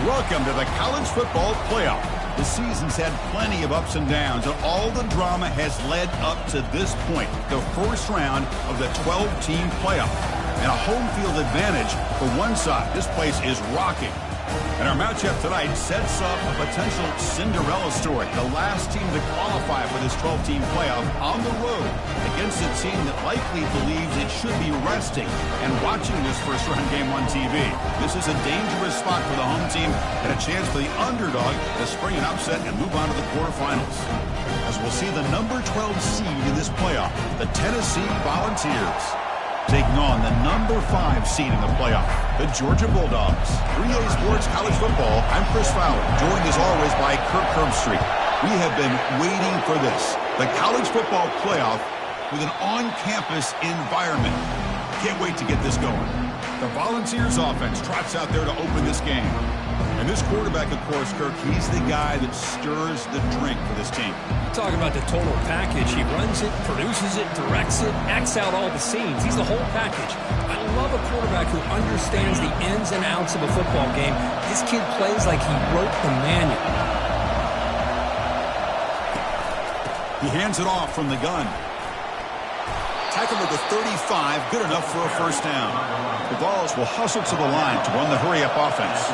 Welcome to the college football playoff. The season's had plenty of ups and downs, and all the drama has led up to this point, the first round of the 12-team playoff. And a home field advantage for one side. This place is rocking. And our matchup tonight sets up a potential Cinderella story. The last team to qualify for this 12-team playoff on the road against a team that likely believes it should be resting and watching this first-round game on TV. This is a dangerous spot for the home team and a chance for the underdog to spring an upset and move on to the quarterfinals. As we'll see the number 12 seed in this playoff, the Tennessee Volunteers, taking on the number 5 seed in the playoff, the Georgia Bulldogs. 3A Sports College Football, I'm Chris Fowler, joined as always by Kirk Herbstreit. We have been waiting for this, the college football playoff with an on-campus environment. Can't wait to get this going. The Volunteers offense trots out there to open this game. And this quarterback, of course, Kirk, he's the guy that stirs the drink for this team. Talking about the total package. He runs it, produces it, directs it, acts out all the scenes. He's the whole package. I love a quarterback who understands the ins and outs of a football game. This kid plays like he wrote the manual. He hands it off from the gun. Tackle at the 35, good enough for a first down. The Vols will hustle to the line to run the hurry-up offense.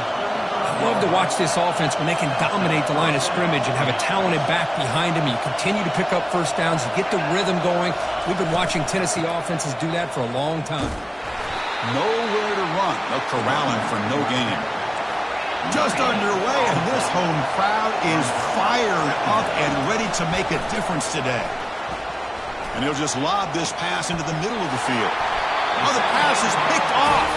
I love to watch this offense when they can dominate the line of scrimmage and have a talented back behind him. You continue to pick up first downs. You get the rhythm going. We've been watching Tennessee offenses do that for a long time. Nowhere to run. They'll corral him for no gain. Just underway, and this home crowd is fired up and ready to make a difference today. And he'll just lob this pass into the middle of the field. Oh, the pass is picked off.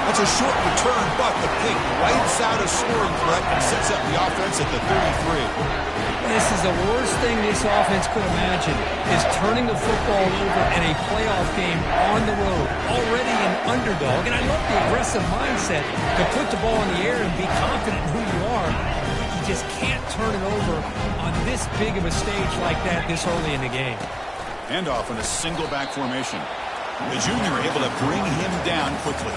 That's a short return, but the pick wipes out a scoring threat and sets up the offense at the 33. This is the worst thing this offense could imagine, is turning the football over in a playoff game on the road. Already an underdog, and I love the aggressive mindset to put the ball in the air and be confident in who you are. You just can't turn it over on this big of a stage like that this early in the game. Handoff in a single back formation. The junior able to bring him down quickly.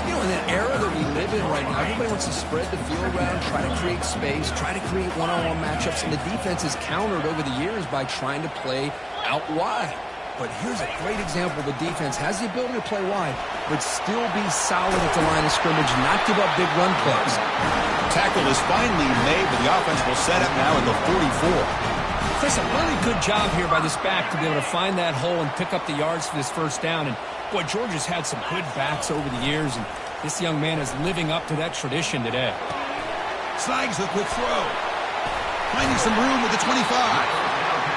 You know, in that era that we live in right now, everybody wants to spread the field around, try to create space, try to create one-on-one matchups, and the defense is countered over the years by trying to play out wide. But here's a great example. The defense has the ability to play wide, but still be solid at the line of scrimmage, not give up big run plays. Tackle is finally made, but the offense will set up now at the 44. Chris, a really good job here by this back to be able to find that hole and pick up the yards for this first down. And, boy, Georgia's had some good backs over the years, and this young man is living up to that tradition today. Snags the quick throw. Finding some room with the 25.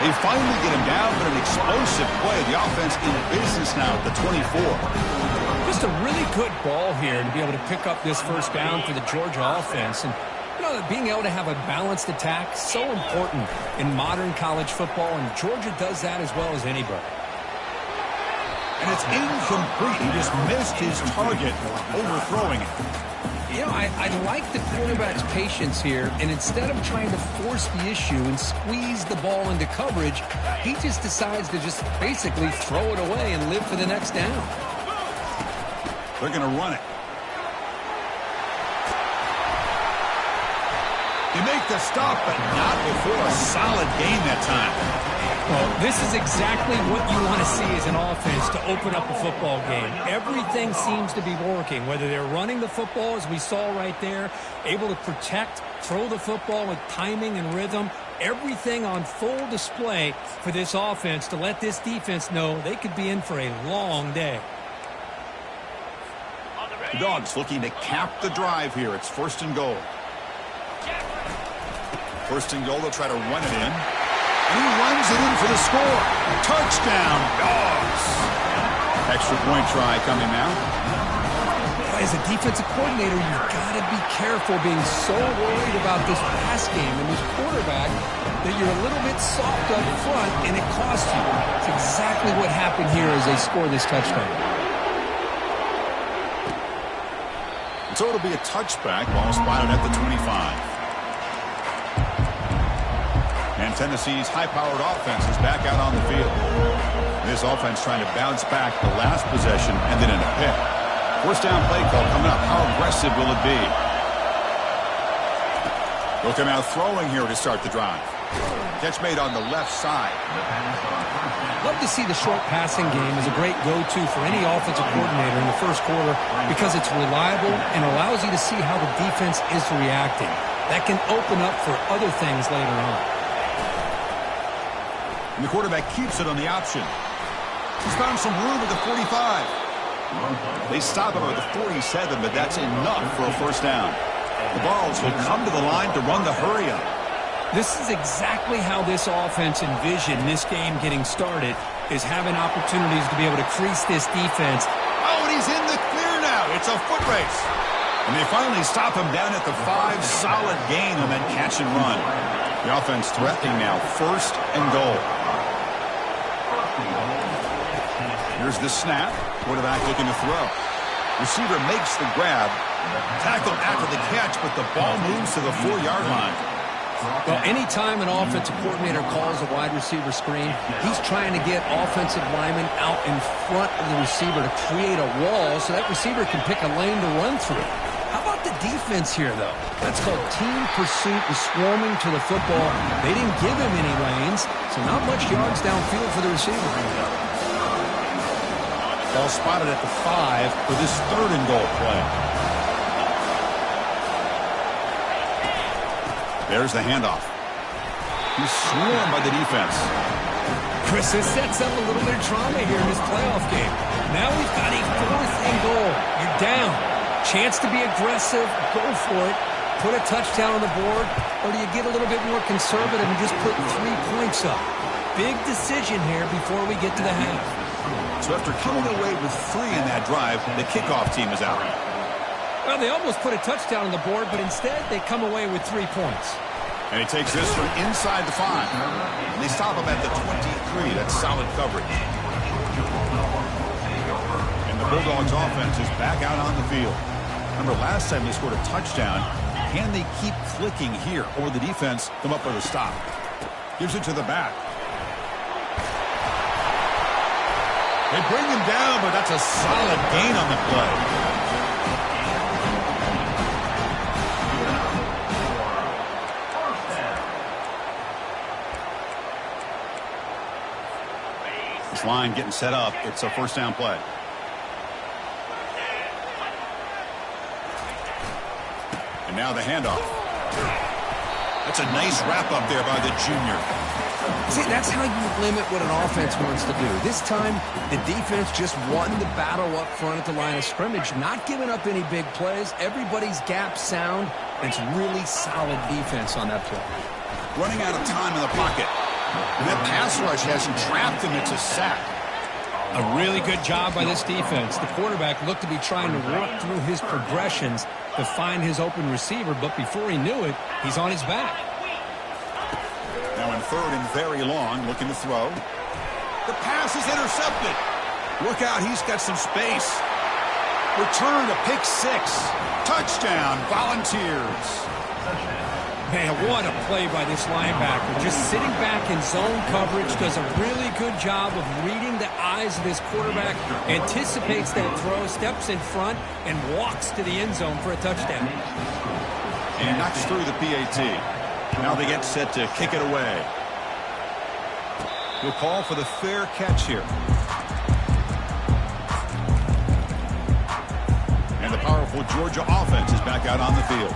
They finally get him down, but an explosive play. The offense in business now at the 24. Just a really good ball here to be able to pick up this first down for the Georgia offense. And you know, being able to have a balanced attack, so important in modern college football, and Georgia does that as well as anybody. And it's incomplete. He just missed his target, overthrowing it. You know, I like the quarterback's patience here, and instead of trying to force the issue and squeeze the ball into coverage, he just decides to just basically throw it away and live for the next down. They're going to run it. You make the stop, but not before a solid gain that time. Well, this is exactly what you want to see as an offense to open up a football game. Everything seems to be working, whether they're running the football, as we saw right there, able to protect, throw the football with timing and rhythm, everything on full display for this offense to let this defense know they could be in for a long day. The Dogs looking to cap the drive here. It's first and goal. First and goal, they'll try to run it in. And he runs it in for the score. Touchdown, Dogs. Extra point try coming now. As a defensive coordinator, you've got to be careful being so worried about this pass game and this quarterback that you're a little bit soft up front, and it costs you. It's exactly what happened here as they score this touchdown. So it'll be a touchback. Ball spotted at the 25. And Tennessee's high-powered offense is back out on the field. This offense trying to bounce back the last possession and then in a pick. First down play call coming up. How aggressive will it be? He'll come out throwing here to start the drive. Catch made on the left side. Love to see the short passing game as a great go-to for any offensive coordinator in the first quarter because it's reliable and allows you to see how the defense is reacting. That can open up for other things later on. And the quarterback keeps it on the option. He's found some room at the 45. They stop him at the 47, but that's enough for a first down. The Vols will come to the line to run the hurry-up. This is exactly how this offense envisioned this game getting started, is having opportunities to be able to crease this defense. Oh, and he's in the clear now. It's a foot race. And they finally stop him down at the 5. Solid gain on that catch and run. The offense threatening now, 1st and goal. Here's the snap. Quarterback looking to throw. Receiver makes the grab. Tackle after the catch, but the ball moves to the 4-yard line. Well, anytime an offensive coordinator calls a wide receiver screen, he's trying to get offensive linemen out in front of the receiver to create a wall so that receiver can pick a lane to run through. How about the defense here, though? That's called team pursuit and swarming to the football. They didn't give him any lanes, so not much yards downfield for the receiver. Ball spotted at the 5 for this 3rd and goal play. There's the handoff. He's swarmed by the defense. Chris, this sets up a little bit of drama here in this playoff game. Now we've got a 4th and goal. You're down. Chance to be aggressive. Go for it. Put a touchdown on the board. Or do you get a little bit more conservative and just put 3 points up? Big decision here before we get to the half. So after coming away with 3 in that drive, the kickoff team is out. Well, they almost put a touchdown on the board, but instead they come away with 3 points. And he takes this from inside the 5. And they stop him at the 23. That's solid coverage. And the Bulldogs offense is back out on the field. Remember last time they scored a touchdown. Can they keep clicking here, or the defense come up with a stop? Gives it to the back. They bring him down, but that's a solid gain on the play. This line getting set up. It's a first down play. And now the handoff. That's a nice wrap up there by the junior. See, that's how you limit what an offense wants to do. This time, the defense just won the battle up front at the line of scrimmage, not giving up any big plays. Everybody's gap sound. It's really solid defense on that play. Running out of time in the pocket. And that pass rush has him trapped, and it's a sack. A really good job by this defense. The quarterback looked to be trying to work through his progressions to find his open receiver, but before he knew it, he's on his back. Now in 3rd and very long, looking to throw. The pass is intercepted. Look out, he's got some space. Return to pick 6. Touchdown, Volunteers. Man, what a play by this linebacker. Just sitting back in zone coverage, does a really good job of reading the eyes of his quarterback, anticipates that throw, steps in front, and walks to the end zone for a touchdown. And knocks through the PAT. Now they get set to kick it away. We'll call for the fair catch here. And the powerful Georgia offense is back out on the field.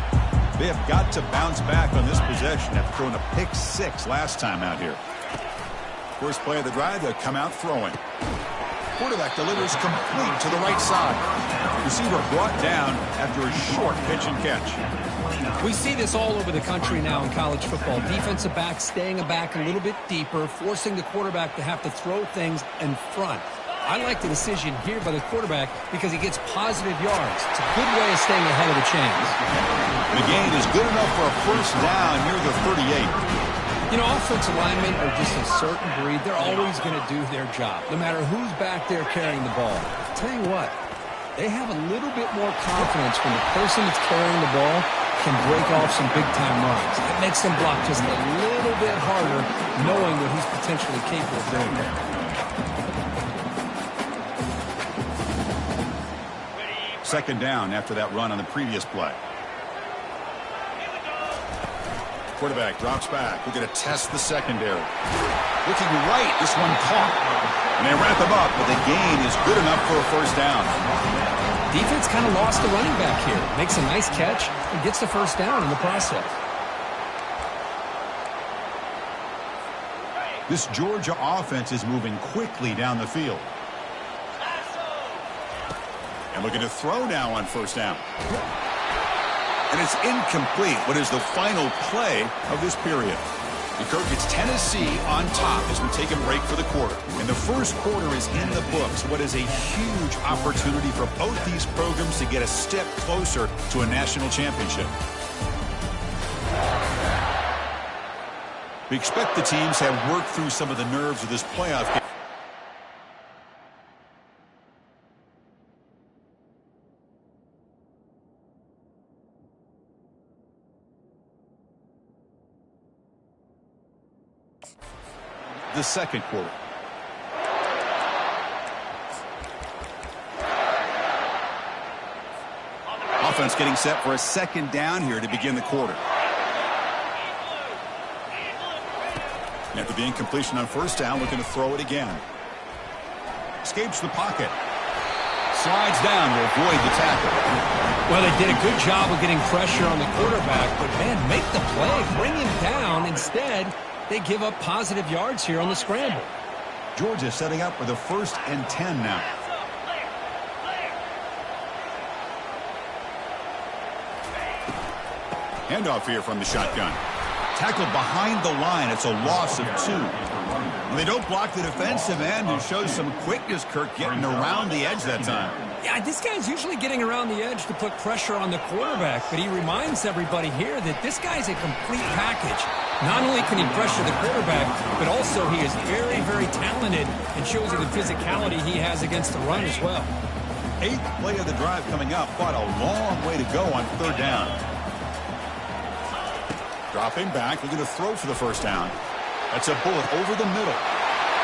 They have got to bounce back on this possession after throwing a pick 6 last time out here. First play of the drive, they'll come out throwing. Quarterback delivers complete to the right side. Receiver brought down after a short pitch and catch. We see this all over the country now in college football. Defensive backs staying back a little bit deeper, forcing the quarterback to have to throw things in front. I like the decision here by the quarterback because he gets positive yards. It's a good way of staying ahead of the chains. The gain is good enough for a first down near the 38. You know, offensive linemen are just a certain breed. They're always going to do their job, no matter who's back there carrying the ball. I'll tell you what, they have a little bit more confidence when the person that's carrying the ball can break off some big-time runs. It makes them block just a little bit harder, knowing what he's potentially capable of doing there. Second down after that run on the previous play. Quarterback drops back. We're going to test the secondary. Looking right. This one caught. And they wrap him up, but the gain is good enough for a first down. Defense kind of lost the running back here. Makes a nice catch and gets the first down in the process. This Georgia offense is moving quickly down the field. And looking to throw now on first down. And it's incomplete. What is the final play of this period? Kirk, it's Tennessee on top as we take a break for the quarter. And the first quarter is in the books. What is a huge opportunity for both these programs to get a step closer to a national championship. We expect the teams have worked through some of the nerves of this playoff game. The second quarter. Offense getting set for a second down here to begin the quarter. After the incompletion on first down, looking to throw it again. Escapes the pocket. Slides down to avoid the tackle. Well, they did a good job of getting pressure on the quarterback, but man, make the play, bring him down. Instead, they give up positive yards here on the scramble. Georgia setting up for the 1st and 10 now. Handoff here from the shotgun. Tackled behind the line. It's a loss of 2. And they don't block the defensive end, who shows some quickness, Kirk, getting around the edge that time. Yeah, this guy's usually getting around the edge to put pressure on the quarterback, but he reminds everybody here that this guy's a complete package. Not only can he pressure the quarterback, but also he is very, very talented and shows you the physicality he has against the run as well. 8th play of the drive coming up, but a long way to go on 3rd down. Dropping back, looking to throw for the first down. That's a bullet over the middle.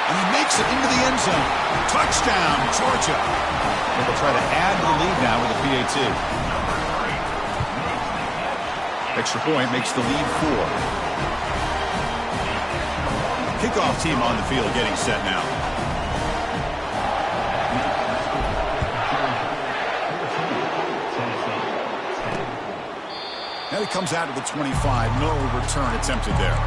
And he makes it into the end zone. Touchdown, Georgia. And they'll try to add to the lead now with a PAT. Extra point makes the lead 4. Kickoff team on the field getting set now. And it comes out to the 25. No return attempted there.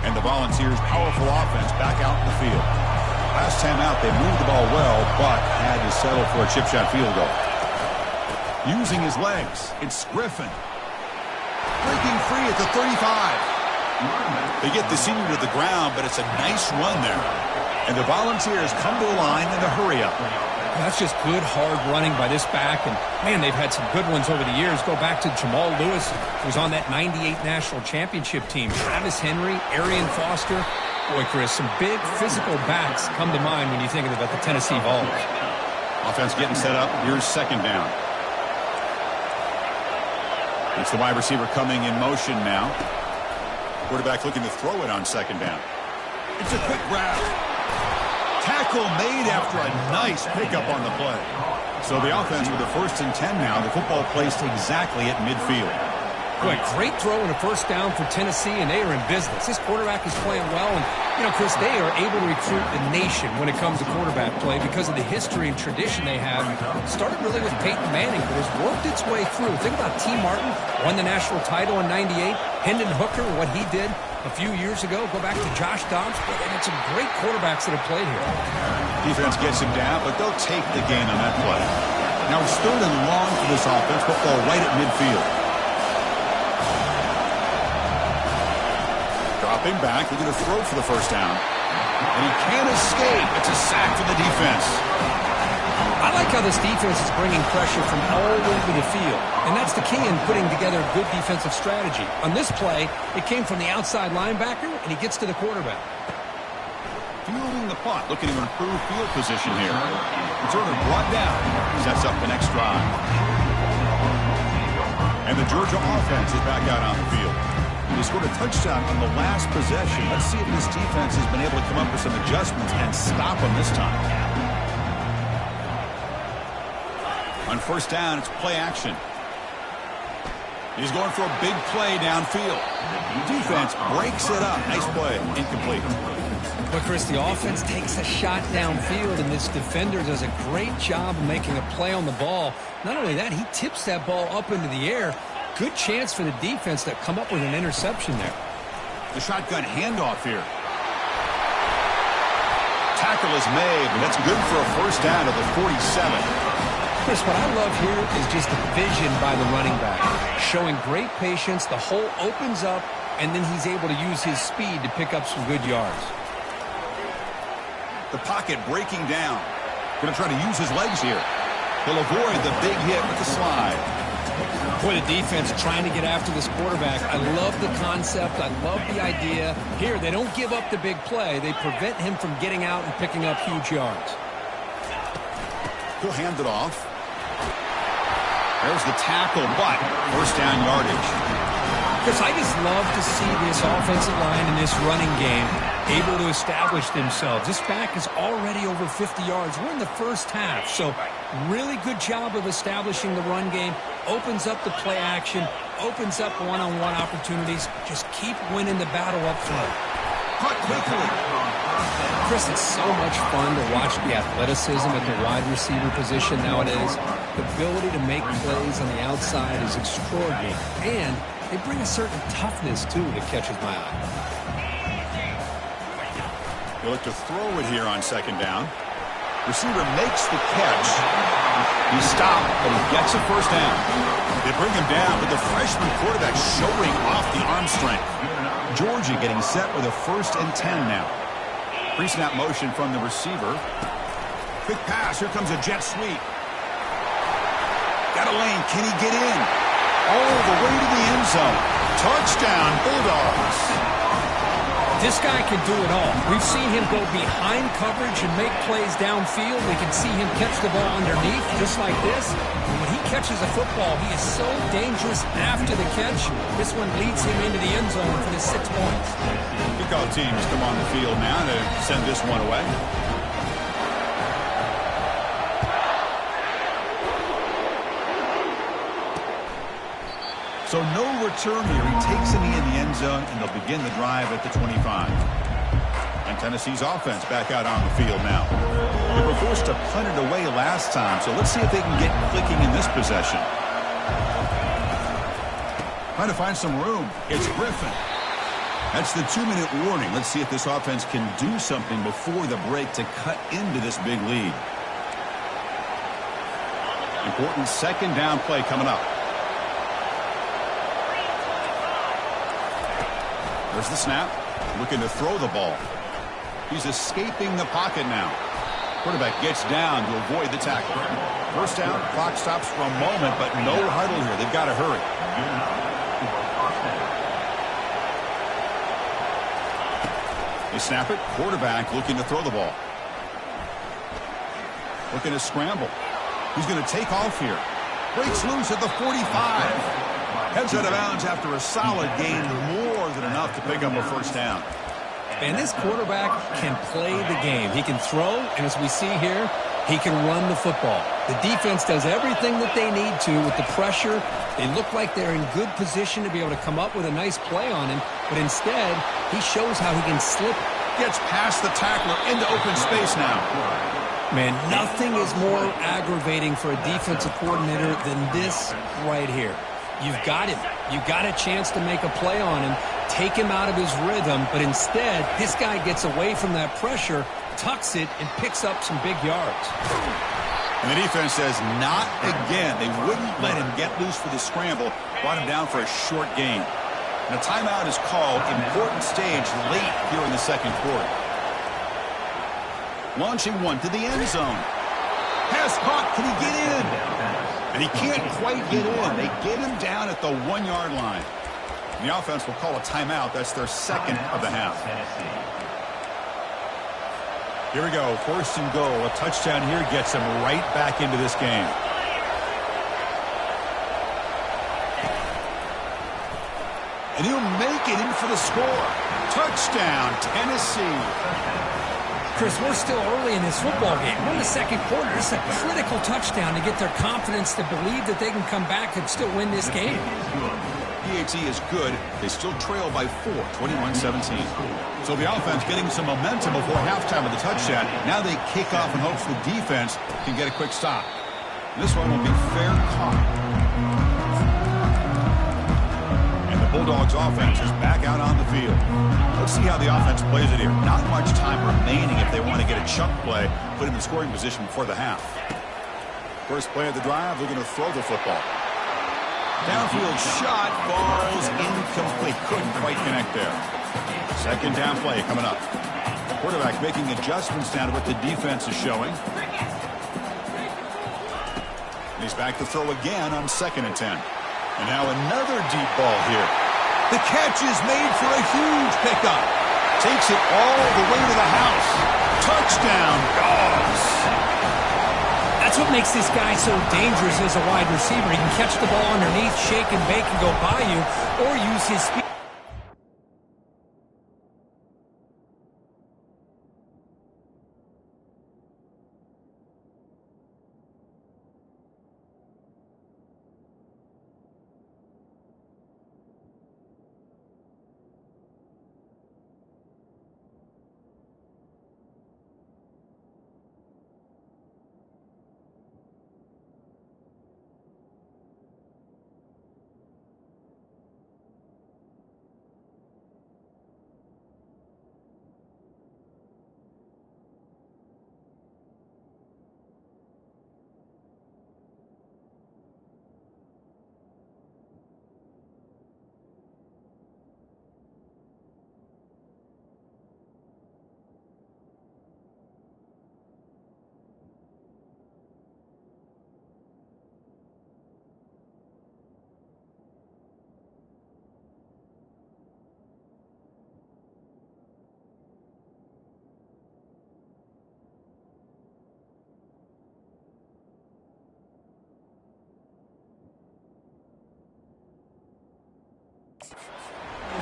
And the Volunteers' powerful offense back out in the field. Last time out, they moved the ball well, but had to settle for a chip shot field goal. Using his legs, it's Griffin. Breaking free at the 35. They get the senior to the ground, but it's a nice run there. And the Volunteers come to the line in a hurry-up. That's just good, hard running by this back. And, man, they've had some good ones over the years. Go back to Jamal Lewis, who was on that 98 national championship team. Travis Henry, Arian Foster. Boy, Chris, some big physical backs come to mind when you think about the Tennessee Vols. Offense getting set up. Here's 2nd down. It's the wide receiver coming in motion now. Quarterback looking to throw it on 2nd down. It's a quick grab. Tackle made after a nice pickup on the play. So the offense with the 1st and 10 now. The football placed exactly at midfield. Boy, great throw and a first down for Tennessee, and they are in business. This quarterback is playing well, and, you know, Chris, they are able to recruit the nation when it comes to quarterback play because of the history and tradition they have. Started really with Peyton Manning, but has worked its way through. Think about T. Martin, won the national title in '98. Hendon Hooker, what he did a few years ago. Go back to Josh Dobbs. But they've had some great quarterbacks that have played here. Defense gets him down, but they'll take the gain on that play. Now it's 3rd and long for this offense. Football right at midfield. Dropping back, we're going to throw for the first down. And he can't escape. It's a sack for the defense. I like how this defense is bringing pressure from all over the field. And that's the key in putting together a good defensive strategy. On this play, it came from the outside linebacker, and he gets to the quarterback. Fielding the punt, looking to improve field position here. Returner brought down. Sets up the next drive. And the Georgia offense is back out on the field. They scored a touchdown on the last possession. Let's see if this defense has been able to come up with some adjustments and stop them this time. On first down, it's play action. He's going for a big play downfield. Defense breaks it up. Nice play. Incomplete. But, Chris, the offense takes a shot downfield, and this defender does a great job of making a play on the ball. Not only that, he tips that ball up into the air. Good chance for the defense to come up with an interception there. The shotgun handoff here. Tackle is made, but that's good for a first down at the 47. Chris, what I love here is just the vision by the running back. Showing great patience, the hole opens up, and then he's able to use his speed to pick up some good yards. The pocket breaking down. Going to try to use his legs here. He'll avoid the big hit with the slide. Boy, the defense trying to get after this quarterback. I love the concept. I love the idea. Here, they don't give up the big play. They prevent him from getting out and picking up huge yards. He'll hand it off. There's the tackle, but first down yardage. Chris, I just love to see this offensive line in this running game able to establish themselves. This back is already over 50 yards. We're in the first half, so really good job of establishing the run game. Opens up the play action, opens up one-on-one opportunities. Just keep winning the battle up front. Caught quickly. Chris, it's so much fun to watch the athleticism at the wide receiver position nowadays. The ability to make plays on the outside is extraordinary, and they bring a certain toughness, too, that catches my eye. He'll look to throw it here on second down. Receiver makes the catch. He stopped, but he gets a first down. They bring him down, but the freshman quarterback showing off the arm strength. Georgia getting set with a 1st and 10 now. Pre-snap motion from the receiver. Quick pass. Here comes a jet sweep. Got a lane. Can he get in? All the way to the end zone. Touchdown, Bulldogs. This guy can do it all. We've seen him go behind coverage and make plays downfield. We can see him catch the ball underneath, just like this. And when he catches a football, he is so dangerous after the catch. This one leads him into the end zone for the 6 points. Kickoff teams come on the field now to send this one away. So no return here. He takes it in the end zone, and they'll begin the drive at the 25. And Tennessee's offense back out on the field now. They were forced to punt it away last time, so let's see if they can get clicking in this possession. Trying to find some room. It's Griffin. That's the 2-minute warning. Let's see if this offense can do something before the break to cut into this big lead. Important second down play coming up. There's the snap. Looking to throw the ball. He's escaping the pocket now. Quarterback gets down to avoid the tackle. First down. Clock stops for a moment, but no huddle here. They've got to hurry. They snap it. Quarterback looking to throw the ball. Looking to scramble. He's going to take off here. Breaks loose at the 45. Heads out of bounds after a solid gain, more than enough to pick up a first down. And this quarterback can play the game. He can throw, and as we see here, he can run the football. The defense does everything that they need to with the pressure. They look like they're in good position to be able to come up with a nice play on him, but instead, he shows how he can slip. Gets past the tackler into open space now. Man, nothing is more aggravating for a defensive coordinator than this right here. You've got him. You've got a chance to make a play on him, take him out of his rhythm, but instead, this guy gets away from that pressure, tucks it, and picks up some big yards. And the defense says, not again. They wouldn't let him get loose for the scramble, brought him down for a short gain. And a timeout is called, important stage late here in the second quarter. Launching one to the end zone. Pass caught. Can he get in? And he can't quite get in. They get him down at the 1-yard line. And the offense will call a timeout. That's their second of the half. Here we go. First and goal. A touchdown here gets him right back into this game. And he'll make it in for the score. Touchdown, Tennessee. Chris, we're still early in this football game. We're in the second quarter. This is a critical touchdown to get their confidence to believe that they can come back and still win this game. PAT is good. They still trail by 4, 21-17. So the offense getting some momentum before halftime of the touchdown. Now they kick off in hopes the defense can get a quick stop. This one will be fair caught. And the Bulldogs offense is back out on the field. Let's see how the offense plays it here. Not much time remaining if they want to get a chunk play put in the scoring position before the half. First play of the drive, they're going to throw the football. Downfield shot falls incomplete. Couldn't quite connect there. Second down play coming up. Quarterback making adjustments down to what the defense is showing. And he's back to throw again on 2nd and 10. And now another deep ball here. The catch is made for a huge pickup. Takes it all the way to the house. Touchdown, Dogs. That's what makes this guy so dangerous as a wide receiver. He can catch the ball underneath, shake and bake and go by you, or use his speed.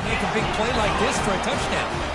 Make a big play like this for a touchdown.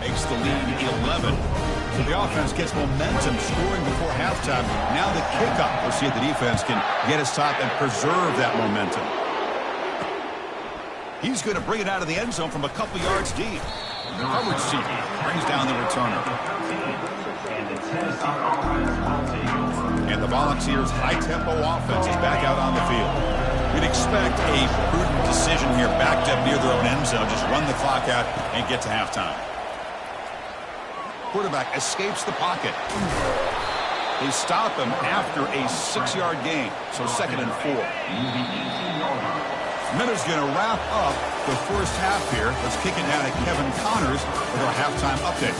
Makes the lead 11. So the offense gets momentum scoring before halftime. Now the kickoff. We'll see if the defense can get a stop and preserve that momentum. He's going to bring it out of the end zone from a couple yards deep. Coverage team brings down the returner. And the Volunteers' high-tempo offense is back out on the field. We'd expect a prudent decision here, backed up near their own end zone. Just run the clock out and get to halftime. Quarterback escapes the pocket. They stop him after a 6-yard gain, so 2nd and 4. Miller's going to wrap up the first half here. Let's kick it down to Kevin Connors with our halftime update.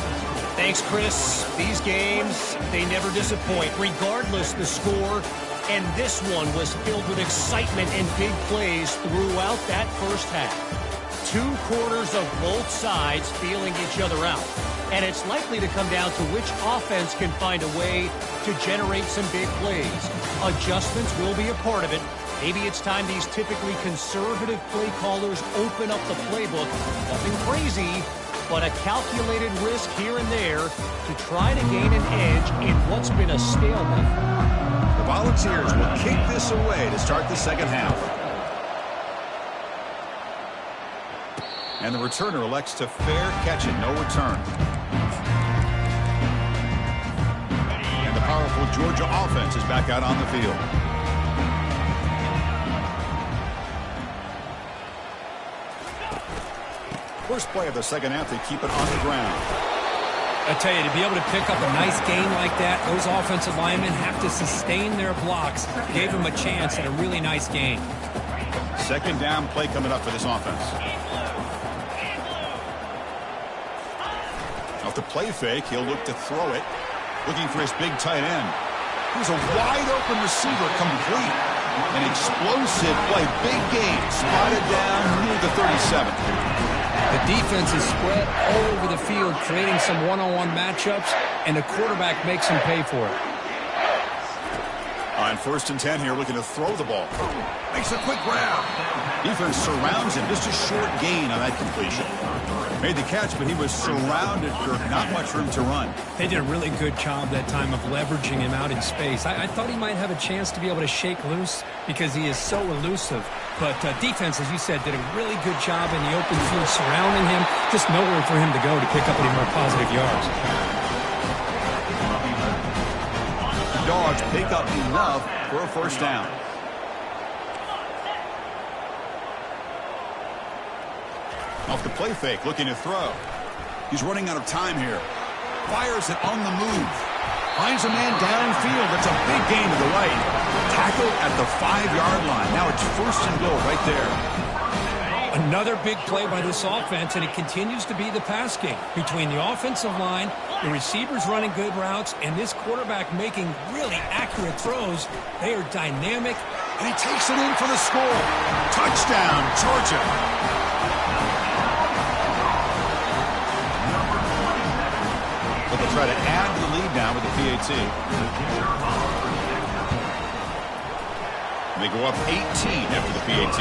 Thanks, Chris. These games, they never disappoint, regardless the score. And this one was filled with excitement and big plays throughout that first half. 2 quarters of both sides feeling each other out. And it's likely to come down to which offense can find a way to generate some big plays. Adjustments will be a part of it. Maybe it's time these typically conservative play callers open up the playbook. Nothing crazy, but a calculated risk here and there to try to gain an edge in what's been a stalemate. The Volunteers will kick this away to start the second half. And the returner elects to fair catch it, no return. And the powerful Georgia offense is back out on the field. First play of the second half, they keep it on the ground. I tell you, to be able to pick up a nice gain like that, those offensive linemen have to sustain their blocks. Gave them a chance at a really nice gain. Second down play coming up for this offense. Off the play fake, he'll look to throw it. Looking for his big tight end. Here's a wide-open receiver, complete. An explosive play, big gain, spotted down near the 37. The defense is spread all over the field, creating some one-on-one matchups, and the quarterback makes them pay for it. On 1st and 10 here, looking to throw the ball. Makes a quick grab. Defense surrounds him. Just a short gain on that completion. Made the catch, but he was surrounded for not much room to run. They did a really good job that time of leveraging him out in space. I thought he might have a chance to be able to shake loose because he is so elusive. But defense, as you said, did a really good job in the open field surrounding him. Just nowhere for him to go to pick up any more positive yards. Dogs pick up enough for a first down. Off the play fake, looking to throw. He's running out of time here. Fires it on the move. Finds a man downfield. That's a big gain to the right. Tackled at the 5-yard line. Now it's 1st and goal right there. Another big play by this offense, and it continues to be the pass game between the offensive line, the receivers running good routes, and this quarterback making really accurate throws. They are dynamic. And he takes it in for the score. Touchdown, Georgia. But they'll try to add the lead now with the PAT. They go up 18 after the PAT.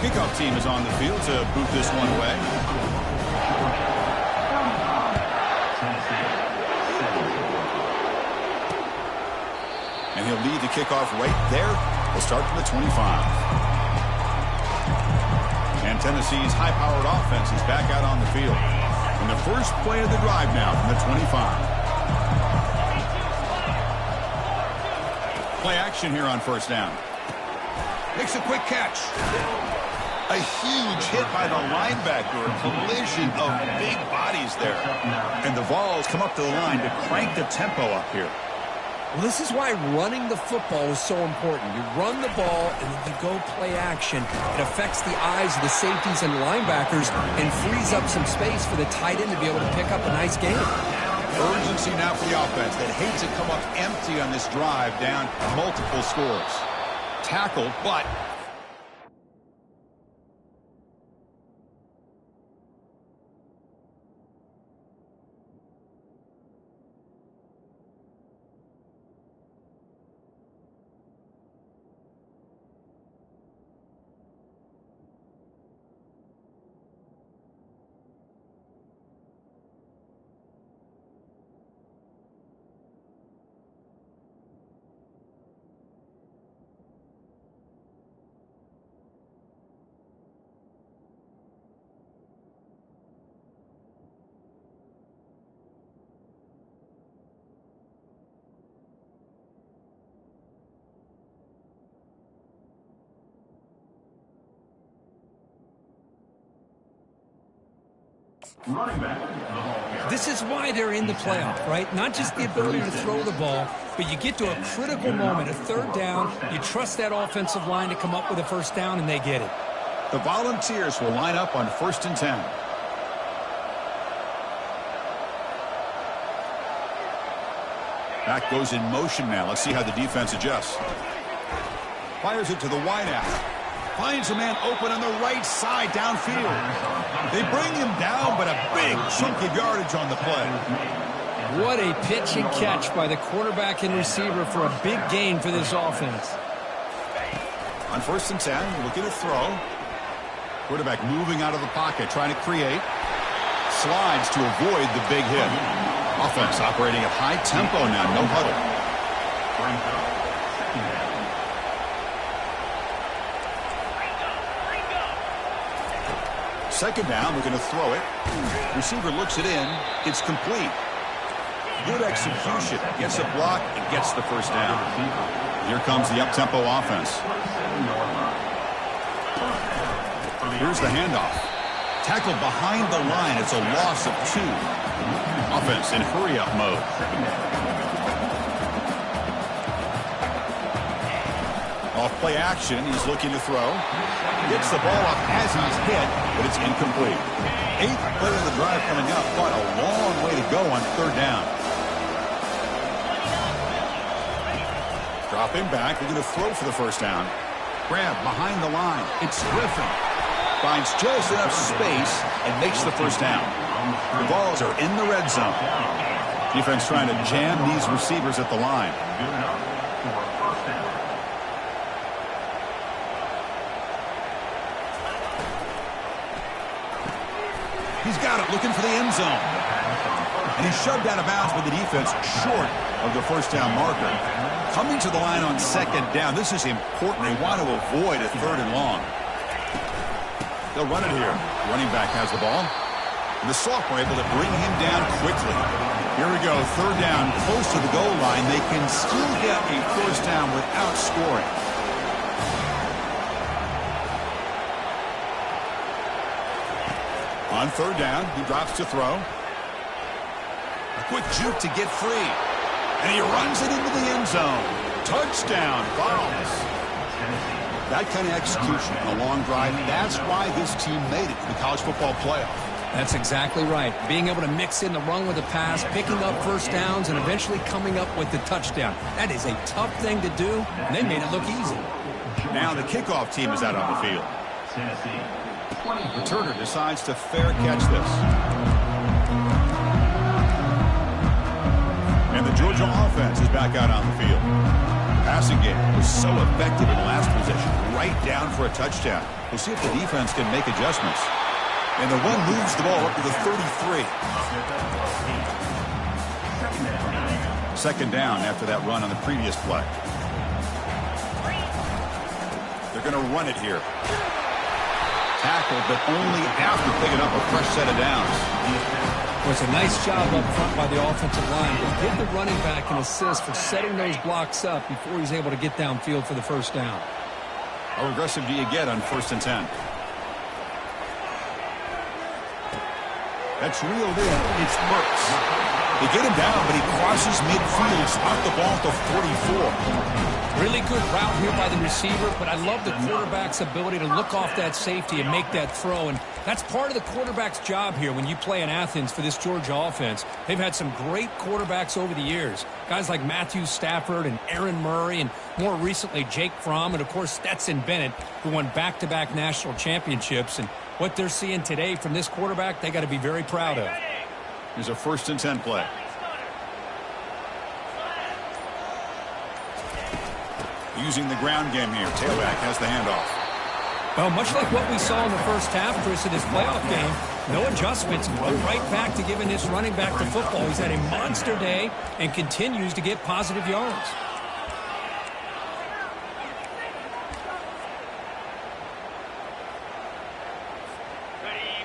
Kickoff team is on the field to boot this one away. And he'll lead the kickoff right there. We'll start from the 25. And Tennessee's high-powered offense is back out on the field. And the first play of the drive now from the 25. Play action here on 1st down. Makes a quick catch. A huge hit by the linebacker. A collision of big bodies there. And the Vols come up to the line to crank the tempo up here. Well, this is why running the football is so important. You run the ball, and then you go play action. It affects the eyes of the safeties and linebackers and frees up some space for the tight end to be able to pick up a nice game. Urgency now for the offense that hates to come up empty on this drive, down multiple scores. Tackled, but This is why they're in the playoff, right? Not just the ability to throw the ball, but you get to a critical moment, a 3rd down. You trust that offensive line to come up with a 1st down, and they get it. The Volunteers will line up on 1st and 10. Back goes in motion now. Let's see how the defense adjusts. Fires it to the wideout. Finds a man open on the right side downfield. They bring him down, but a big chunk of yardage on the play. What a pitch and catch by the quarterback and receiver for a big gain for this offense. On 1st and 10, looking to throw. Quarterback moving out of the pocket, trying to create. Slides to avoid the big hit. Offense operating at high tempo now, no huddle. Second down, looking to throw it. Receiver looks it in. It's complete. Good execution. Gets a block and gets the 1st down. Here comes the up-tempo offense. Here's the handoff. Tackled behind the line. It's a loss of 2. Offense in hurry-up mode. Off play action. He's looking to throw. Gets the ball up as he's hit, but it's incomplete. 8th play of the drive coming up. Quite a long way to go on 3rd down. Dropping back. They're going to throw for the 1st down. Grab behind the line. It's Griffin. Finds just enough space and makes the 1st down. The balls are in the red zone. Defense trying to jam these receivers at the line. He's got it, looking for the end zone. And he's shoved out of bounds with the defense short of the 1st down marker. Coming to the line on 2nd down. This is important. They want to avoid a 3rd and long. They'll run it here. Running back has the ball. And the sophomore able to bring him down quickly. Here we go. 3rd down, close to the goal line. They can still get a 1st down without scoring. On 3rd down, he drops to throw. A quick juke to get free. And he runs it into the end zone. Touchdown, Vols. That kind of execution on a long drive, that's why this team made it to the college football playoff. That's exactly right. Being able to mix in the run with the pass, picking up 1st downs, and eventually coming up with the touchdown. That is a tough thing to do, and they made it look easy. Now the kickoff team is out on the field. Returner decides to fair catch this. And the Georgia offense is back out on the field. The passing game was so effective in the last possession, right down for a touchdown. We'll see if the defense can make adjustments. And the one moves the ball up to the 33. 2nd down after that run on the previous play. They're going to run it here. Tackled, but only after picking up a fresh set of downs. It was a nice job up front by the offensive line. They give the running back an assist for setting those blocks up before he's able to get downfield for the 1st down. How aggressive do you get on 1st and 10? That's reeled in. It's Burks. They get him down, but he crosses midfield, spot the ball at the 44. Really good route here by the receiver, but I love the quarterback's ability to look off that safety and make that throw. And that's part of the quarterback's job here when you play in Athens for this Georgia offense. They've had some great quarterbacks over the years. Guys like Matthew Stafford and Aaron Murray, and more recently Jake Fromm, and of course Stetson Bennett, who won back-to-back national championships. And what they're seeing today from this quarterback, they got to be very proud of. Here's a 1st and 10 play. Using the ground game here. Tailback has the handoff. Well, much like what we saw in the 1st half, Chris, of this playoff game, no adjustments. Go right back to giving this running back the football. He's had a monster day and continues to get positive yards.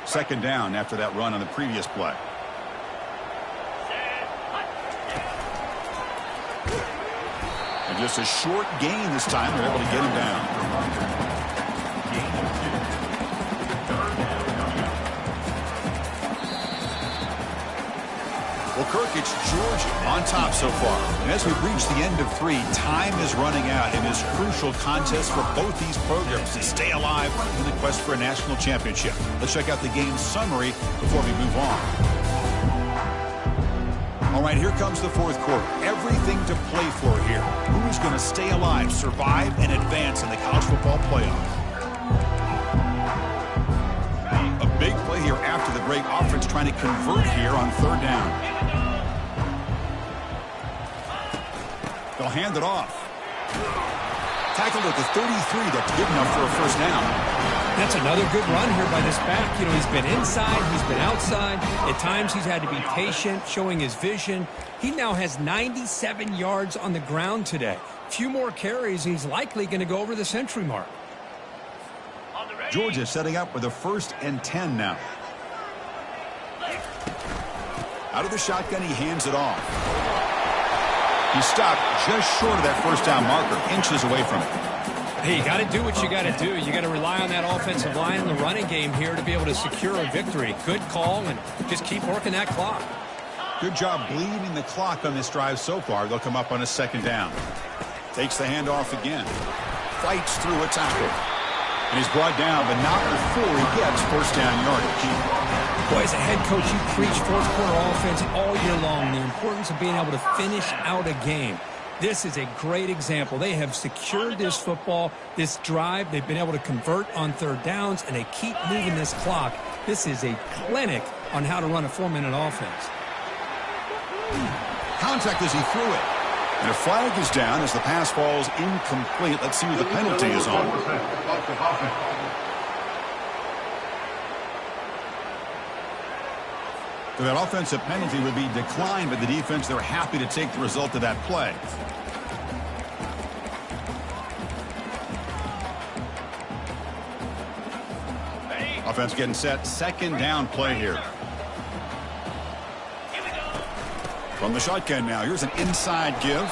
Second down after that run on the previous play. And just a short gain this time. They're able to get him down. Well, Kirk, it's Georgia on top so far. And as we've reached the end of 3, time is running out in this crucial contest for both these programs to stay alive in the quest for a national championship. Let's check out the game summary before we move on. All right, here comes the 4th quarter. Everything to play for here. Who is going to stay alive, survive, and advance in the college football playoff? A big play here after the break. Offense trying to convert here on 3rd down. They'll hand it off. Tackled at the 33. That's good enough for a 1st down. That's another good run here by this back. You know, he's been inside, he's been outside. At times he's had to be patient, showing his vision. He now has 97 yards on the ground today. A few more carries, and he's likely going to go over the century mark. Georgia setting up with a 1st and 10 now. Out of the shotgun, he hands it off. He stopped just short of that 1st down marker, inches away from it. Hey, you got to do what you got to do. You got to rely on that offensive line and the running game here to be able to secure a victory. Good call, and just keep working that clock. Good job bleeding the clock on this drive so far. They'll come up on a second down. Takes the handoff again. Fights through a tackle. And he's brought down, but not before he gets first down yardage. Boy, as a head coach, you preach fourth quarter offense all year long. The importance of being able to finish out a game. This is a great example. They have secured this football, this drive. They've been able to convert on third downs, and they keep moving this clock. This is a clinic on how to run a 4-minute offense. Contact as he threw it. And a flag is down as the pass falls incomplete. Let's see who the penalty is on. So that offensive penalty would be declined by the defense. They're happy to take the result of that play. Offense getting set. Second down play here. From the shotgun now. Here's an inside give.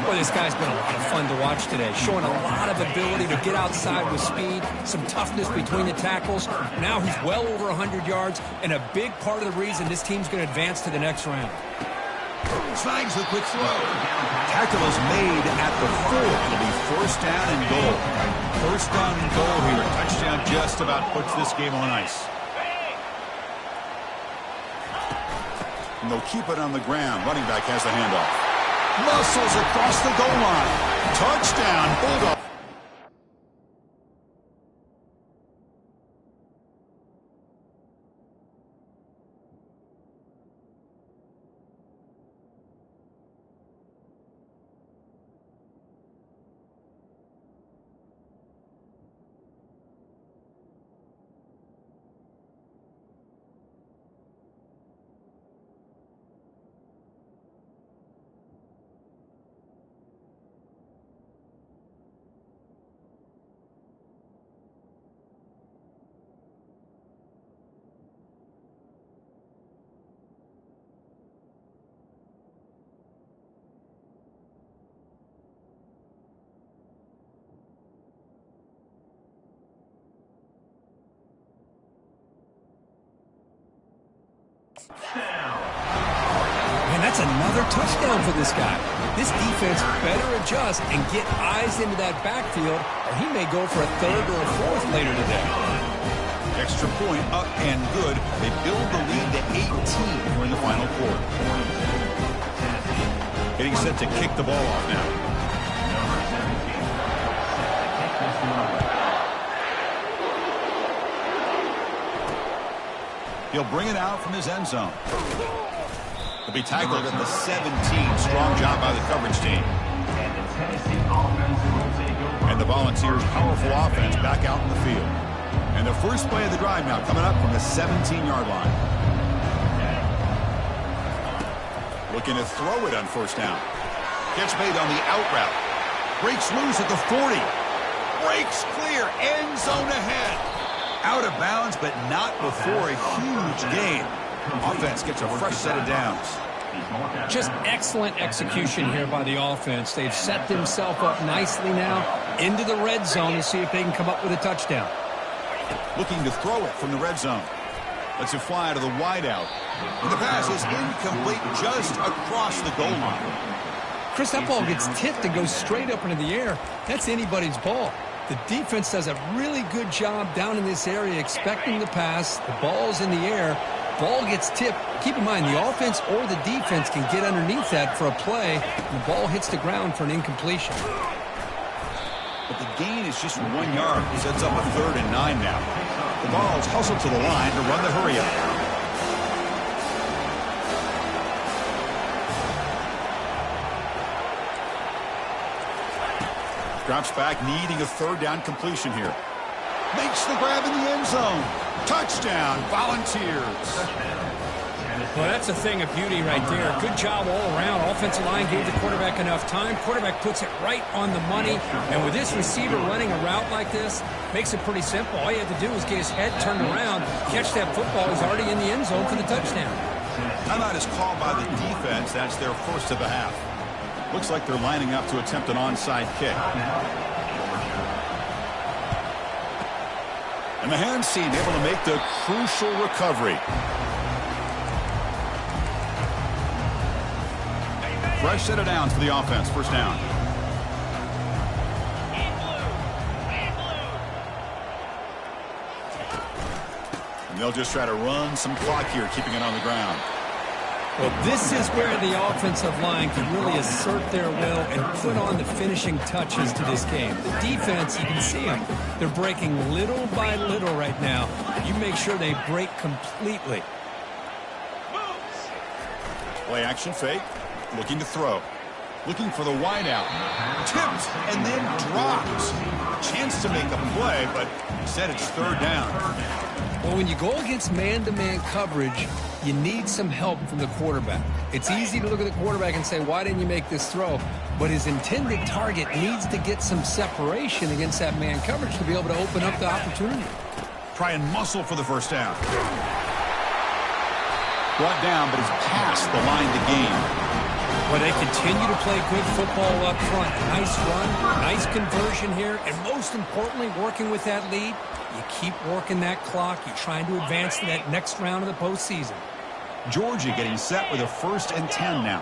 Boy, this guy's been a lot of fun to watch today. Showing a lot of ability to get outside with speed, some toughness between the tackles. Now he's well over 100 yards, and a big part of the reason this team's going to advance to the next round. Snags the quick throw. Tackle is made at the 4. It'll be first down and goal. First down and goal here. Touchdown just about puts this game on ice. And they'll keep it on the ground. Running back has the handoff. Muscles across the goal line. Touchdown, Bulldog. Man, that's another touchdown for this guy. This defense better adjust and get eyes into that backfield, or he may go for a third or a fourth later today. Extra point up and good. They build the lead to 18 here in the final quarter. Getting set to kick the ball off now. He'll bring it out from his end zone. He'll be tackled at the 17. Strong job by the coverage team. And the Volunteers' powerful offense back out in the field. And the first play of the drive now coming up from the 17-yard line. Looking to throw it on first down. Gets made on the out route. Breaks loose at the 40. Breaks clear. End zone ahead. Out of bounds, but not before a huge gain. Offense gets a fresh set of downs. Just excellent execution here by the offense. They've set themselves up nicely now into the red zone to see if they can come up with a touchdown. Looking to throw it from the red zone. Lets it fly to the wideout. And the pass is incomplete just across the goal line. Chris, that ball gets tipped and goes straight up into the air. That's anybody's ball. The defense does a really good job down in this area expecting the pass. The ball's in the air. Ball gets tipped. Keep in mind, the offense or the defense can get underneath that for a play. And the ball hits the ground for an incompletion. But the gain is just 1 yard. Sets up a 3rd and 9 now. The ball's hustled to the line to run the hurry-up. Drops back, needing a 3rd down completion here. Makes the grab in the end zone. Touchdown, Volunteers. Well, that's a thing of beauty right there. Good job all around. Offensive line gave the quarterback enough time. Quarterback puts it right on the money. And with this receiver running a route like this, makes it pretty simple. All you have to do is get his head turned around, catch that football. He's already in the end zone for the touchdown. Timeout is called by the defense. That's their first of the half. Looks like they're lining up to attempt an onside kick. And the hands team able to make the crucial recovery. Fresh set of downs for the offense. First down. And they'll just try to run some clock here, keeping it on the ground. Well, this is where the offensive line can really assert their will and put on the finishing touches to this game. The defense, you can see them. They're breaking little by little right now. You make sure they break completely. Play action fake. Looking to throw. Looking for the wide out. Tipped and then dropped. Chance to make a play, but instead it's third down. Well, when you go against man-to-man coverage, you need some help from the quarterback. It's easy to look at the quarterback and say, why didn't you make this throw? But his intended target needs to get some separation against that man coverage to be able to open up the opportunity. Try and muscle for the first down. Brought down, but he's past the line to gain. Well, they continue to play good football up front. Nice run, nice conversion here, and most importantly, working with that lead, you keep working that clock. You're trying to advance to that next round of the postseason. Georgia getting set with a 1st and 10 now.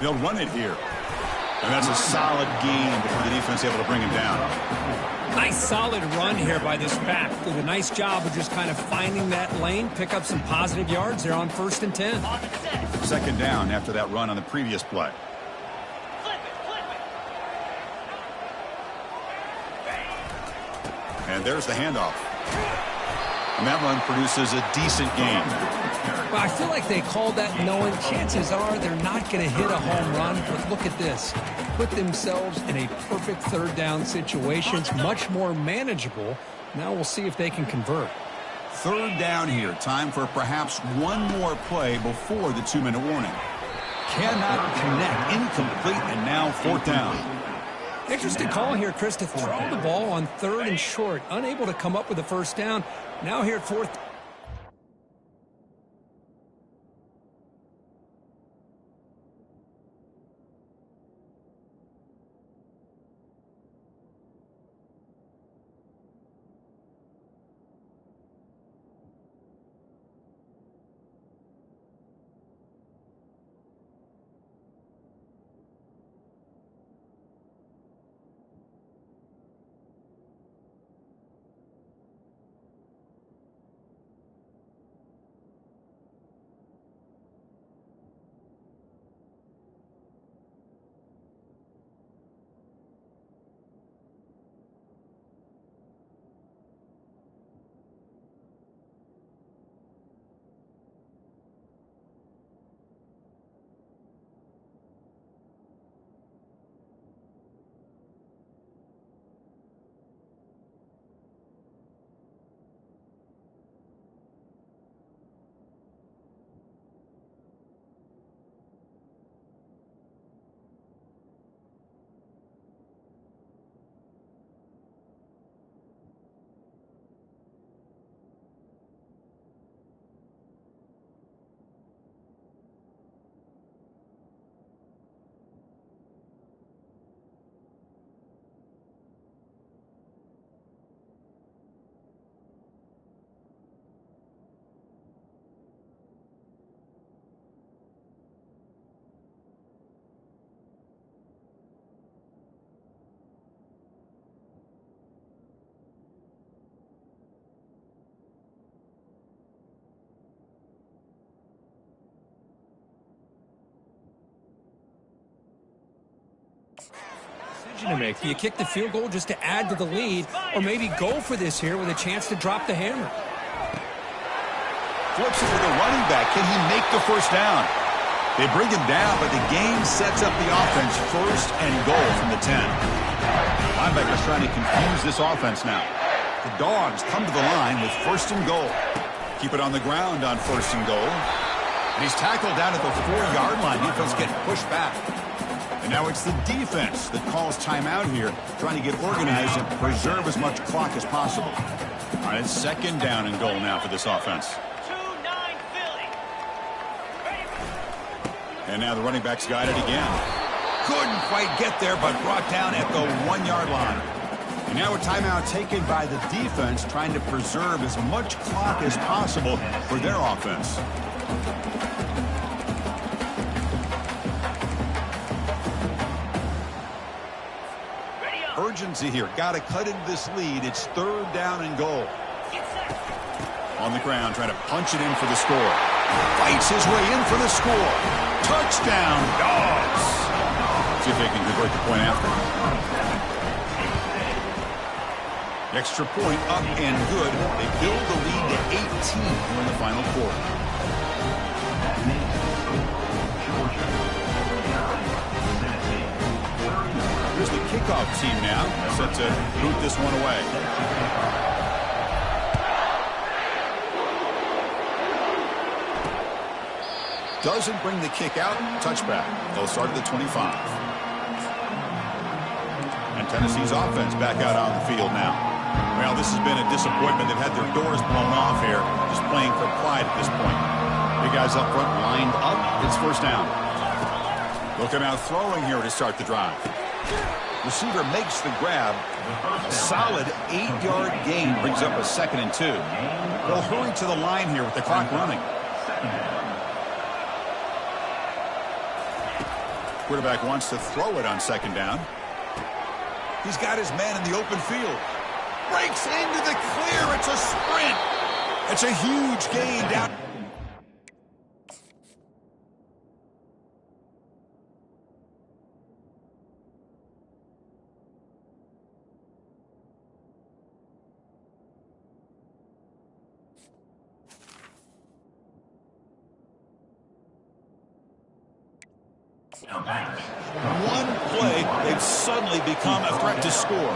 They'll run it here. And that's a solid gain before the defense able to bring him down. Nice solid run here by this back. Did a nice job of just kind of finding that lane, pick up some positive yards there on 1st and 10. Second down after that run on the previous play. And there's the handoff. And that run produces a decent gain. Well, I feel like they called that knowing chances are they're not going to hit a home run. But look at this. Put themselves in a perfect third down situation. It's much more manageable. Now we'll see if they can convert. Third down here. Time for perhaps one more play before the 2-minute warning. Cannot connect. Incomplete, and now 4th down. Interesting call here, Chris, to throw the ball on 3rd and short. Unable to come up with a first down. Now here at 4th. To make. Do you kick the field goal just to add to the lead, or maybe go for this here with a chance to drop the hammer? Flips it to the running back. Can he make the first down? They bring him down, but the game sets up the offense 1st and goal from the 10. Linebackers trying to confuse this offense now. The Dogs come to the line with 1st and goal. Keep it on the ground on 1st and goal. And he's tackled down at the 4-yard line. Defense getting pushed back. And now it's the defense that calls timeout here, trying to get organized and preserve as much clock as possible. All right, it's 2nd down and goal now for this offense. And now the running back's got it again. Couldn't quite get there, but brought down at the 1-yard line. And now a timeout taken by the defense, trying to preserve as much clock as possible for their offense. Urgency here. Got to cut into this lead. It's 3rd down and goal. On the ground, trying to punch it in for the score. Fights his way in for the score. Touchdown, Dogs. See if they can convert the point after. Extra point up and good. They build the lead to 18 in the final quarter. Here's the kickoff team now. Set to boot this one away. Doesn't bring the kick out. Touchback. They'll start at the 25. And Tennessee's offense back out on the field now. Well, this has been a disappointment. They've had their doors blown off here, just playing for pride at this point. Big guys up front lined up. It's 1st down. Looking out throwing here to start the drive. Receiver makes the grab. A solid 8-yard gain brings up a 2nd and 2. They'll hurry to the line here with the clock running. Quarterback wants to throw it on 2nd down. He's got his man in the open field. Breaks into the clear. It's a sprint. It's a huge gain down. One play, they've suddenly become a threat to score.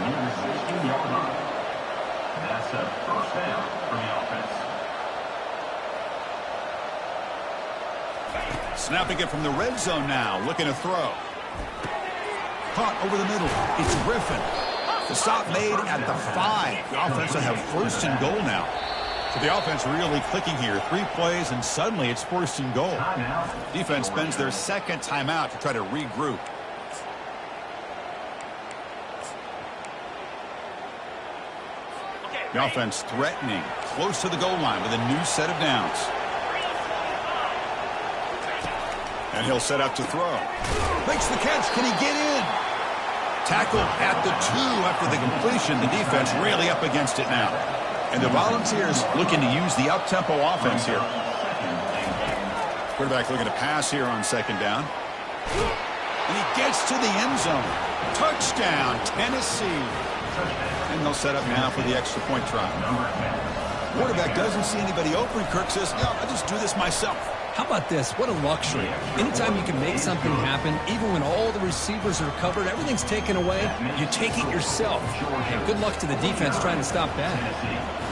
That's a 1st down for the offense. Snapping it from the red zone now, looking to throw. Caught over the middle. It's Griffin. The stop made at the 5. The offense will have 1st and goal now. So the offense really clicking here. 3 plays, and suddenly it's 1st and goal. Defense spends their 2nd timeout to try to regroup. The offense threatening, close to the goal line with a new set of downs. And he'll set up to throw. Makes the catch. Can he get in? Tackled at the 2 after the completion. The defense really up against it now. And the Volunteers looking to use the up-tempo offense here. Quarterback looking to pass here on 2nd down. And he gets to the end zone. Touchdown, Tennessee. And they'll set up now for the extra point try. Quarterback doesn't see anybody open. Kirk says, no, I'll just do this myself. How about this? What a luxury. Anytime you can make something happen, even when all the receivers are covered, everything's taken away, you take it yourself. And good luck to the defense trying to stop that.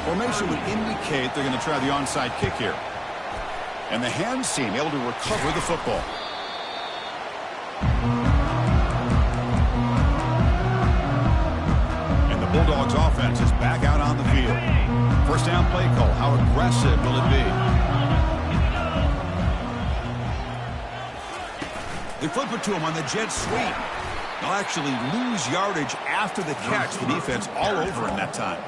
Formation would indicate they're going to try the onside kick here. And the hands team able to recover the football. And the Bulldogs offense is back out on the field. 1st down play call. How aggressive will it be? They flip it to him on the jet sweep. They'll actually lose yardage after the catch. The defense all over him that time.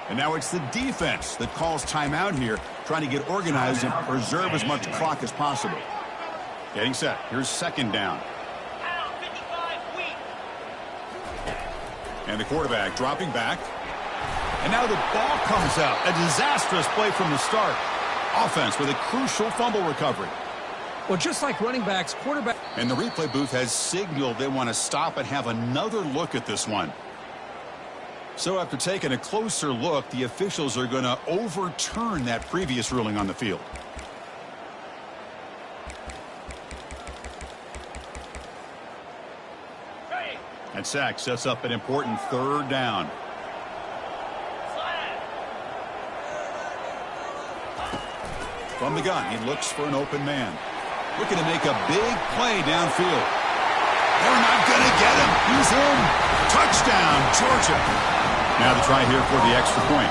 And now it's the defense that calls timeout here, trying to get organized and preserve as much clock as possible. Getting set. Here's 2nd down. And the quarterback dropping back. And now the ball comes out. A disastrous play from the start. Offense with a crucial fumble recovery. Well, just like running backs, quarterback. And the replay booth has signaled they want to stop and have another look at this one. So after taking a closer look, the officials are going to overturn that previous ruling on the field. And sack sets up an important 3rd down. From the gun, he looks for an open man. Looking to make a big play downfield. They're not going to get him. He's in. Touchdown, Georgia. Now the try here for the extra point.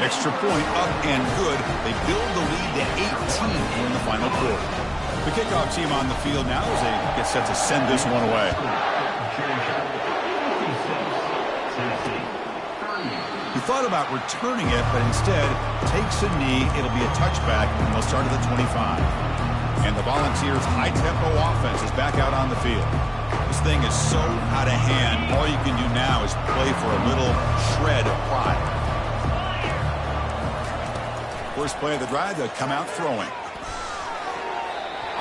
Extra point up and good. They build the lead to 18 in the final quarter. The kickoff team on the field now as they get set to send this one away. He thought about returning it, but instead takes a knee. It'll be a touchback, and they'll start at the 25. And the Volunteers' high-tempo offense is back out on the field. This thing is so out of hand. All you can do now is play for a little shred of pride. First play of the drive, they'll come out throwing.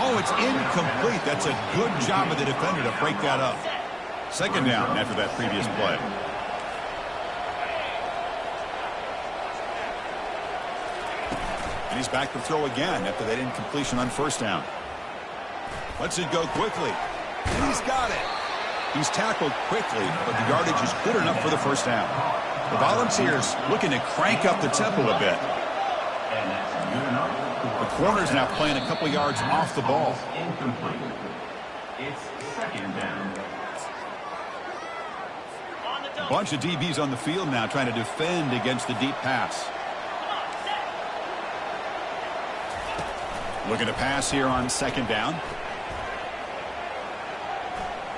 Oh, it's incomplete. That's a good job of the defender to break that up. Second down after that previous play. And he's back to throw again after that incompletion on first down. Lets it go quickly. And he's got it. He's tackled quickly, but the yardage is good enough for the first down. The Volunteers looking to crank up the tempo a bit. The corner's now playing a couple yards off the ball. It's second down. A bunch of DBs on the field now trying to defend against the deep pass. Looking to pass here on second down.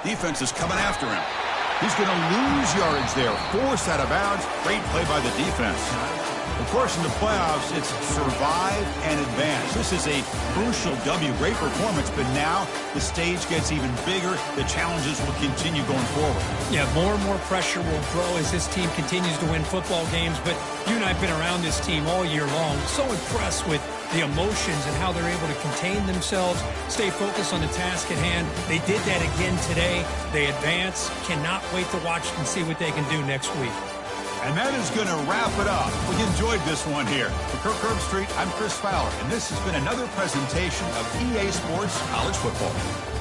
Defense is coming after him. He's going to lose yardage there. Forced out of bounds. Great play by the defense. Of course, in the playoffs, it's survive and advance. This is a crucial W. Great performance, but now the stage gets even bigger. The challenges will continue going forward. Yeah, more and more pressure will grow as this team continues to win football games. But you and I have been around this team all year long. So impressed with the emotions and how they're able to contain themselves, stay focused on the task at hand. They did that again today. They advance. Cannot wait to watch and see what they can do next week. And that is going to wrap it up. We enjoyed this one here. For Kirk Herbstreit, I'm Chris Fowler, and this has been another presentation of EA Sports College Football.